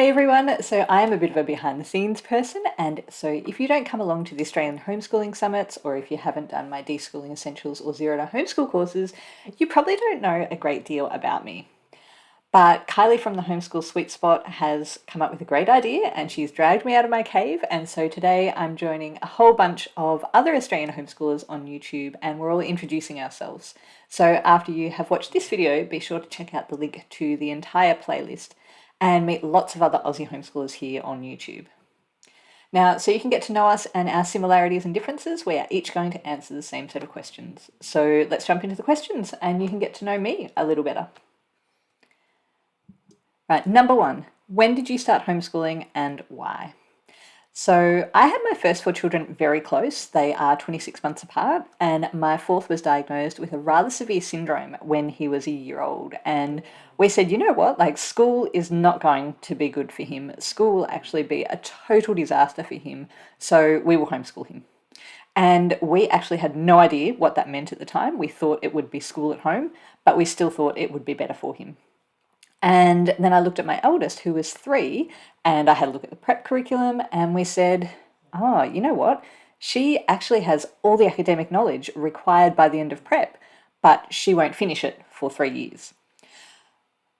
Hey everyone, so I am a bit of a behind the scenes person, and so if you don't come along to the Australian Homeschooling Summits, or if you haven't done my Deschooling Essentials or Zero to Homeschool courses, you probably don't know a great deal about me. But Kylie from the Homeschool Sweet Spot has come up with a great idea and she's dragged me out of my cave. And so today I'm joining a whole bunch of other Australian homeschoolers on YouTube and we're all introducing ourselves. So after you have watched this video, be sure to check out the link to the entire playlist and meet lots of other Aussie homeschoolers here on YouTube. Now, so you can get to know us and our similarities and differences, we are each going to answer the same set of questions. So let's jump into the questions and you can get to know me a little better. Right, number one, when did you start homeschooling and why? So I had my first four children very close. They are 26 months apart, and my fourth was diagnosed with a rather severe syndrome when he was a year old. And we said, you know what, like school is not going to be good for him. School will actually be a total disaster for him. So we will homeschool him. And we actually had no idea what that meant at the time. We thought it would be school at home, but we still thought it would be better for him. And then I looked at my eldest, who was 3, and I had a look at the prep curriculum, and we said, oh, you know what? She actually has all the academic knowledge required by the end of prep, but she won't finish it for 3 years.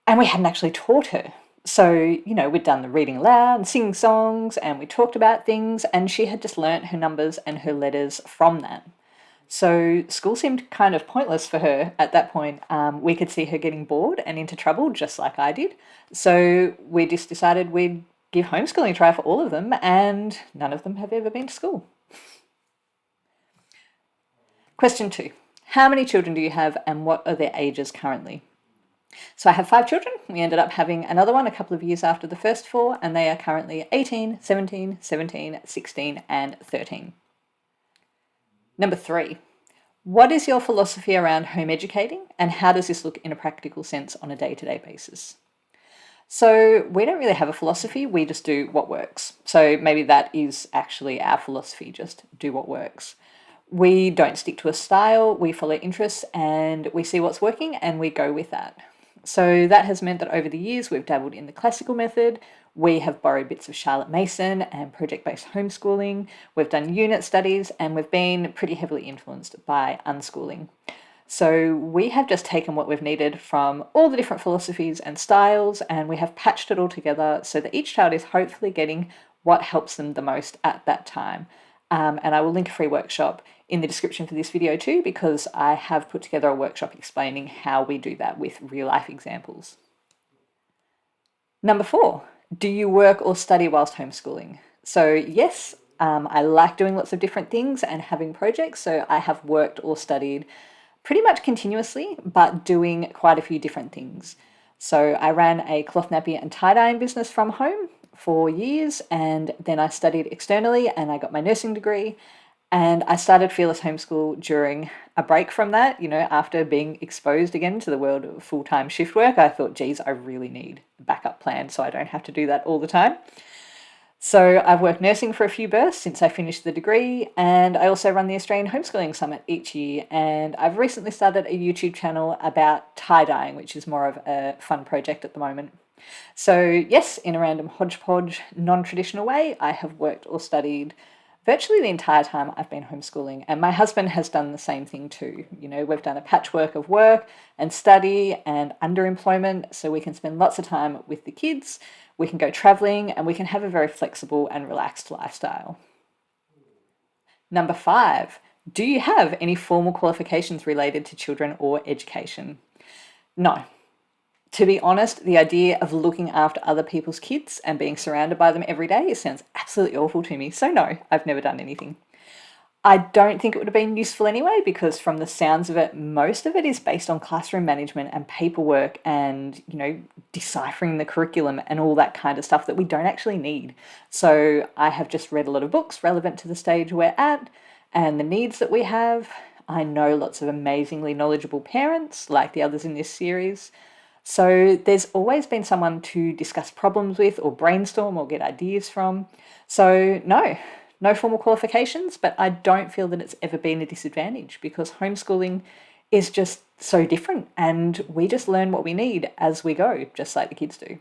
And we hadn't actually taught her. So, you know, we'd done the reading aloud and singing songs, and we talked about things, and she had just learnt her numbers and her letters from that. So school seemed kind of pointless for her at that point. We could see her getting bored and into trouble just like I did. So we just decided we'd give homeschooling a try for all of them, and none of them have ever been to school. Question 2. How many children do you have and what are their ages currently? So I have 5 children. We ended up having another one a couple of years after the first 4, and they are currently 18, 17, 17, 16, and 13. Number 3, what is your philosophy around home educating and how does this look in a practical sense on a day-to-day basis? So we don't really have a philosophy, we just do what works. So maybe that is actually our philosophy, just do what works. We don't stick to a style, we follow interests and we see what's working and we go with that. So that has meant that over the years we've dabbled in the classical method, we have borrowed bits of Charlotte Mason and project-based homeschooling, we've done unit studies, and we've been pretty heavily influenced by unschooling. So we have just taken what we've needed from all the different philosophies and styles, and we have patched it all together so that each child is hopefully getting what helps them the most at that time. And I will link a free workshop in the description for this video too, because I have put together a workshop explaining how we do that with real life examples. Number 4, do you work or study whilst homeschooling? So yes, I like doing lots of different things and having projects. So I have worked or studied pretty much continuously, but doing quite a few different things. So I ran a cloth nappy and tie-dyeing business from home for years, and then I studied externally and I got my nursing degree, and I started Fearless Homeschool during a break from that. You know, after being exposed again to the world of full-time shift work, I thought, geez, I really need a backup plan so I don't have to do that all the time. So I've worked nursing for a few bursts since I finished the degree, and I also run the Australian Homeschooling Summit each year, and I've recently started a YouTube channel about tie-dyeing, which is more of a fun project at the moment. So yes, in a random hodgepodge, non-traditional way, I have worked or studied virtually the entire time I've been homeschooling, and my husband has done the same thing too. You know, we've done a patchwork of work and study and underemployment, so we can spend lots of time with the kids, we can go traveling, and we can have a very flexible and relaxed lifestyle. Number 5, do you have any formal qualifications related to children or education? No. To be honest, the idea of looking after other people's kids and being surrounded by them every day sounds absolutely awful to me. So no, I've never done anything. I don't think it would have been useful anyway, because from the sounds of it, most of it is based on classroom management and paperwork and, you know, deciphering the curriculum and all that kind of stuff that we don't actually need. So I have just read a lot of books relevant to the stage we're at and the needs that we have. I know lots of amazingly knowledgeable parents like the others in this series. So there's always been someone to discuss problems with or brainstorm or get ideas from. So no formal qualifications, but I don't feel that it's ever been a disadvantage because homeschooling is just so different and we just learn what we need as we go, just like the kids do.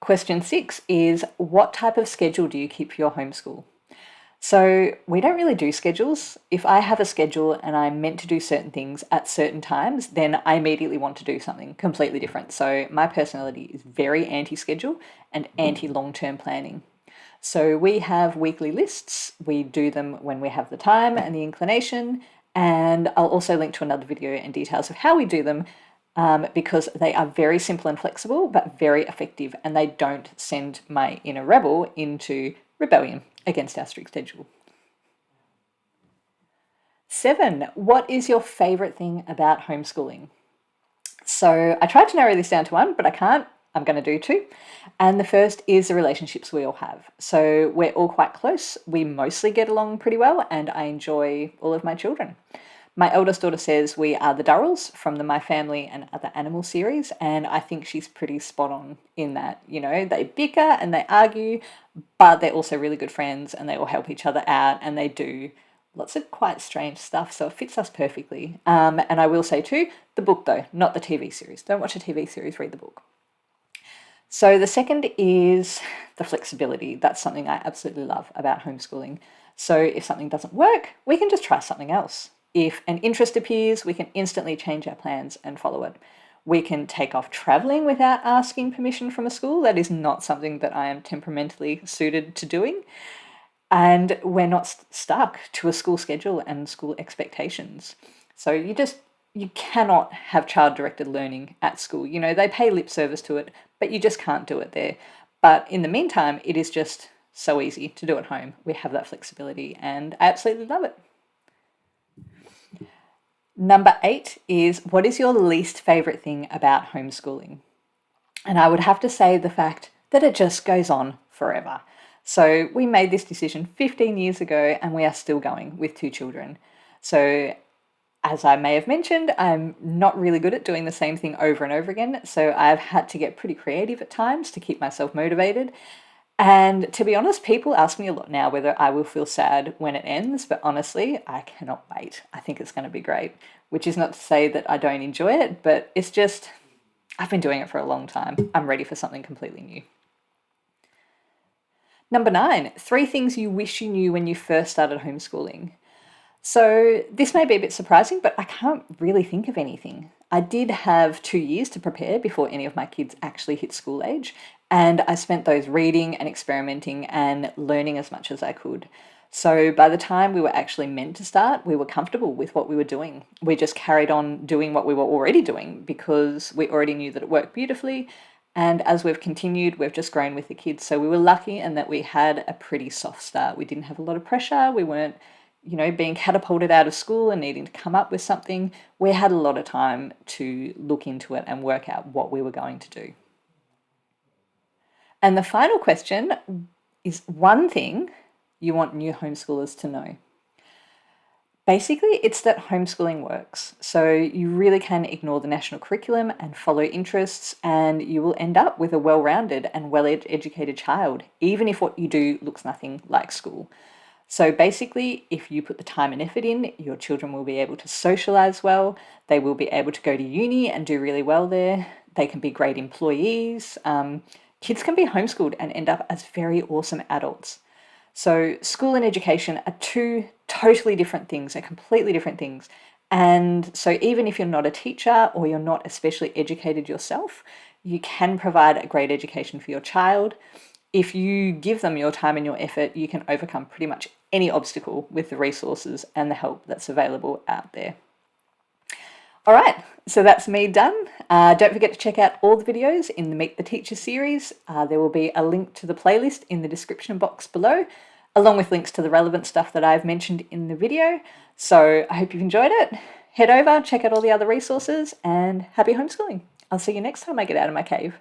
Question 6 is, what type of schedule do you keep for your homeschool? So we don't really do schedules. If I have a schedule and I'm meant to do certain things at certain times, then I immediately want to do something completely different. So my personality is very anti-schedule and anti-long-term planning. So we have weekly lists. We do them when we have the time and the inclination. And I'll also link to another video and details of how we do them, because they are very simple and flexible, but very effective, and they don't send my inner rebel into rebellion against our strict schedule. 7, what is your favourite thing about homeschooling? So I tried to narrow this down to one, but I can't. I'm going to do 2. And the first is the relationships we all have. So we're all quite close. We mostly get along pretty well, and I enjoy all of my children. My eldest daughter says we are the Durrells from the My Family and Other Animal series, and I think she's pretty spot on in that, they bicker and they argue, but they're also really good friends and they all help each other out and they do lots of quite strange stuff, so it fits us perfectly. And I will say too, the book though, not the TV series. Don't watch a TV series, read the book. So the second is the flexibility. That's something I absolutely love about homeschooling. So if something doesn't work, we can just try something else. If an interest appears, we can instantly change our plans and follow it. We can take off traveling without asking permission from a school. That is not something that I am temperamentally suited to doing. And we're not stuck to a school schedule and school expectations. So you cannot have child-directed learning at school. They pay lip service to it, but you just can't do it there. But in the meantime, it is just so easy to do at home. We have that flexibility and I absolutely love it. Number 8 is, what is your least favourite thing about homeschooling? And I would have to say the fact that it just goes on forever. So we made this decision 15 years ago and we are still going with 2 children. So as I may have mentioned, I'm not really good at doing the same thing over and over again. So I've had to get pretty creative at times to keep myself motivated. And to be honest, people ask me a lot now whether I will feel sad when it ends, but honestly, I cannot wait. I think it's going to be great, which is not to say that I don't enjoy it, but it's just, I've been doing it for a long time. I'm ready for something completely new. Number 9, 3 things you wish you knew when you first started homeschooling. So this may be a bit surprising, but I can't really think of anything. I did have 2 years to prepare before any of my kids actually hit school age, and I spent those reading and experimenting and learning as much as I could. So by the time we were actually meant to start, we were comfortable with what we were doing. We just carried on doing what we were already doing because we already knew that it worked beautifully. And as we've continued, we've just grown with the kids. So we were lucky in that we had a pretty soft start. We didn't have a lot of pressure. We weren't being catapulted out of school and needing to come up with something. We had a lot of time to look into it and work out what we were going to do. And the final question is, one thing you want new homeschoolers to know. Basically, it's that homeschooling works. So you really can ignore the national curriculum and follow interests, and you will end up with a well-rounded and well-educated child, even if what you do looks nothing like school. So basically, if you put the time and effort in, your children will be able to socialise well, they will be able to go to uni and do really well there, they can be great employees, kids can be homeschooled and end up as very awesome adults. So school and education are 2 totally different things, they're completely different things. And so even if you're not a teacher or you're not especially educated yourself, you can provide a great education for your child. If you give them your time and your effort, you can overcome pretty much any obstacle with the resources and the help that's available out there. All right, so that's me done. Don't forget to check out all the videos in the Meet the Teacher series. There will be a link to the playlist in the description box below, along with links to the relevant stuff that I've mentioned in the video. So I hope you've enjoyed it. Head over, check out all the other resources, and happy homeschooling. I'll see you next time I get out of my cave.